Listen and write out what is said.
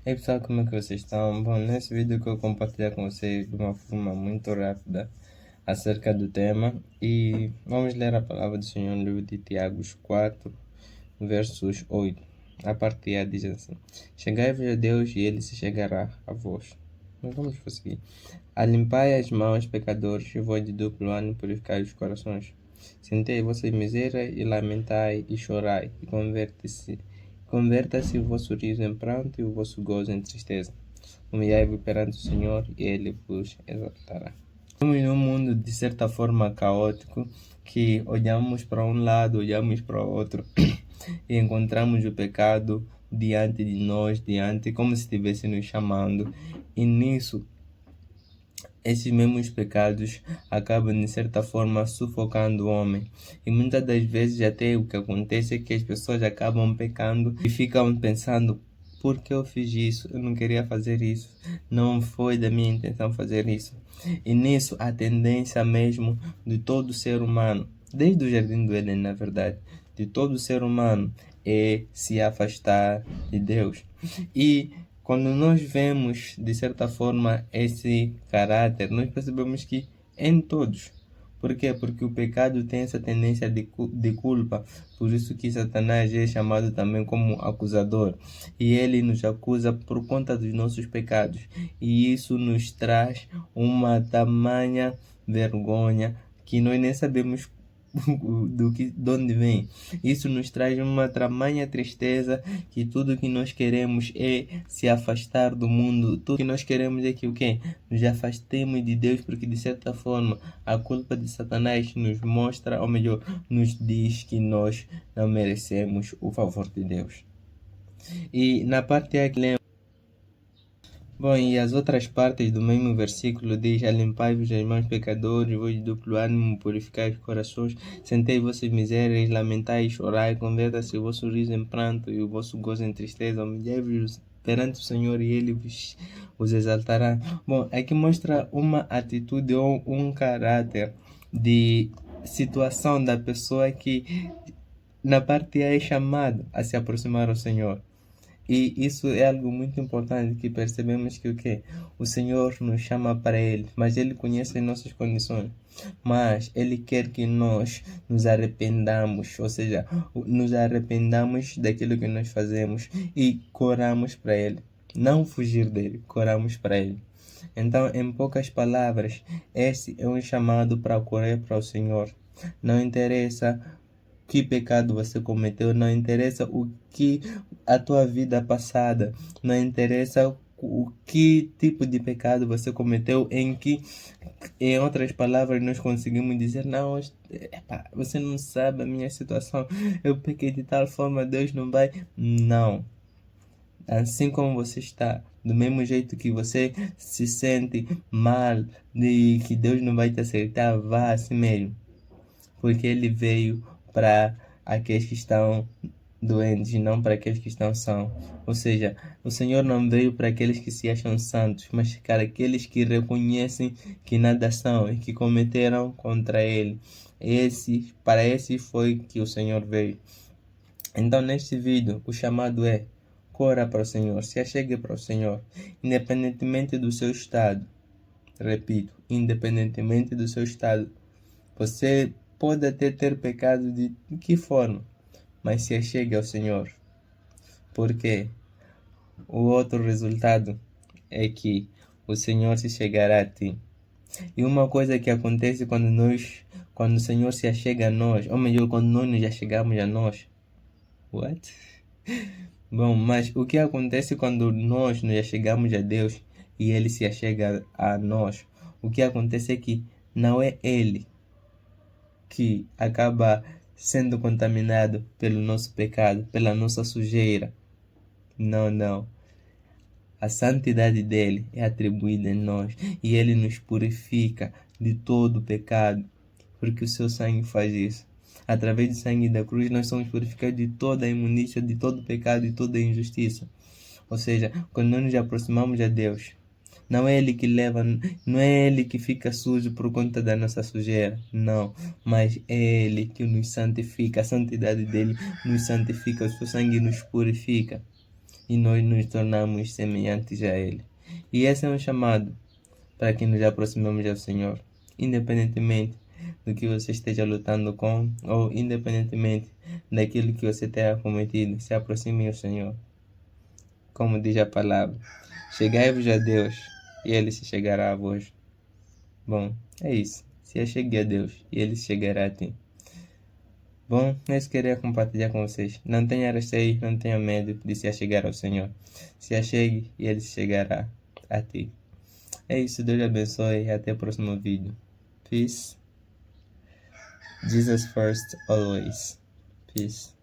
Ei pessoal, como é que vocês estão? Bom, nesse vídeo que eu compartilhar com vocês de uma forma muito rápida acerca do tema e vamos ler a palavra do Senhor no livro de Tiago 4, versos 8. A parte A diz assim: Chegai-vos a Deus e Ele se chegará a vós. Mas vamos prosseguir. Alimpai as mãos, pecadores, e vós de duplo ânimo purificai os corações. Sentei vossas misérias e lamentai e chorai, e converta-se o vosso riso em pranto e o vosso gozo em tristeza. Humilhai-vos perante o Senhor e Ele vos exaltará. Estamos num mundo de certa forma caótico, que olhamos para um lado, olhamos para o outro e encontramos o pecado diante de nós, como se estivesse nos chamando, e nisso esses mesmos pecados acabam, de certa forma, sufocando o homem. E muitas das vezes até o que acontece é que as pessoas acabam pecando e ficam pensando: por que eu fiz isso? Eu não queria fazer isso. Não foi da minha intenção fazer isso. E nisso a tendência mesmo de todo ser humano, desde o Jardim do Éden, na verdade, de todo ser humano, é se afastar de Deus. E quando nós vemos, de certa forma, esse caráter, nós percebemos que em todos. Por quê? Porque o pecado tem essa tendência de culpa, por isso que Satanás é chamado também como acusador. E ele nos acusa por conta dos nossos pecados. E isso nos traz uma tamanha vergonha que nós nem sabemos de onde vem. Isso nos traz uma tamanha tristeza que tudo que nós queremos é se afastar do mundo. Tudo que nós queremos é que o quê? Nos afastemos de Deus, porque de certa forma a culpa de Satanás nos mostra, ou melhor, nos diz que nós não merecemos o favor de Deus. E na parte A que lemos, bom, e as outras partes do mesmo versículo diz: Alimpai-vos as mãos, pecadores, vós de duplo ânimo, purificai os corações, sentei vossas misérias, lamentai e chorai, converta-se o vosso riso em pranto e o vosso gozo em tristeza, humilhai-vos perante o Senhor e Ele vos exaltará. Bom, aqui mostra uma atitude ou um caráter de situação da pessoa que na parte A é chamado a se aproximar ao Senhor. E isso é algo muito importante, que percebemos que o quê? O Senhor nos chama para Ele, mas Ele conhece as nossas condições. Mas Ele quer que nós nos arrependamos, ou seja, nos arrependamos daquilo que nós fazemos e corramos para Ele. Não fugir dele, corramos para Ele. Então, em poucas palavras, esse é um chamado para correr para o Senhor. Não interessa que pecado você cometeu, não interessa o que a tua vida passada, não interessa o que tipo de pecado você cometeu, em outras palavras, nós conseguimos dizer: não, epa, você não sabe a minha situação, eu pequei de tal forma, Deus não vai. Não. Assim como você está, do mesmo jeito que você se sente mal, de que Deus não vai te aceitar, vá assim mesmo. Porque Ele veio para aqueles que estão doentes e não para aqueles que estão sãos. Ou seja, o Senhor não veio para aqueles que se acham santos, mas para aqueles que reconhecem que nada são e que cometeram contra Ele. Para esse foi que o Senhor veio. Então, neste vídeo, o chamado é: corra para o Senhor, se achegue para o Senhor, independentemente do seu estado. Repito, independentemente do seu estado. Você pode até ter pecado de que forma, mas se achegue ao Senhor. Porque o outro resultado é que o Senhor se chegará a ti. E uma coisa que acontece quando o Senhor se achega a nós, ou melhor, quando nós nos achegamos a nós. What? Bom, mas o que acontece quando nós nos achegamos a Deus e Ele se achega a nós? O que acontece é que não é Ele que acaba sendo contaminado pelo nosso pecado, pela nossa sujeira. Não, não. A santidade dele é atribuída em nós e ele nos purifica de todo o pecado, porque o seu sangue faz isso. Através do sangue da cruz nós somos purificados de toda a imundícia, de todo o pecado, de toda a injustiça. Ou seja, quando nós nos aproximamos de Deus, não é Ele que leva, não é Ele que fica sujo por conta da nossa sujeira, não, mas é Ele que nos santifica, a santidade dele nos santifica, o seu sangue nos purifica. e nós nos tornamos semelhantes a Ele. E esse é um chamado para que nos aproximemos ao Senhor, independentemente do que você esteja lutando com, ou independentemente daquilo que você tenha cometido, se aproxime ao Senhor. Como diz a palavra, chegai-vos a Deus, e Ele se chegará a vós. Bom, é isso. Se achegue a Deus, e Ele se chegará a ti. Bom, eu queria compartilhar com vocês. Não tenha receio, não tenha medo de se achegar ao Senhor. Se achegue e Ele se chegará a ti. É isso, Deus abençoe e até o próximo vídeo. Peace. Jesus first, always. Peace.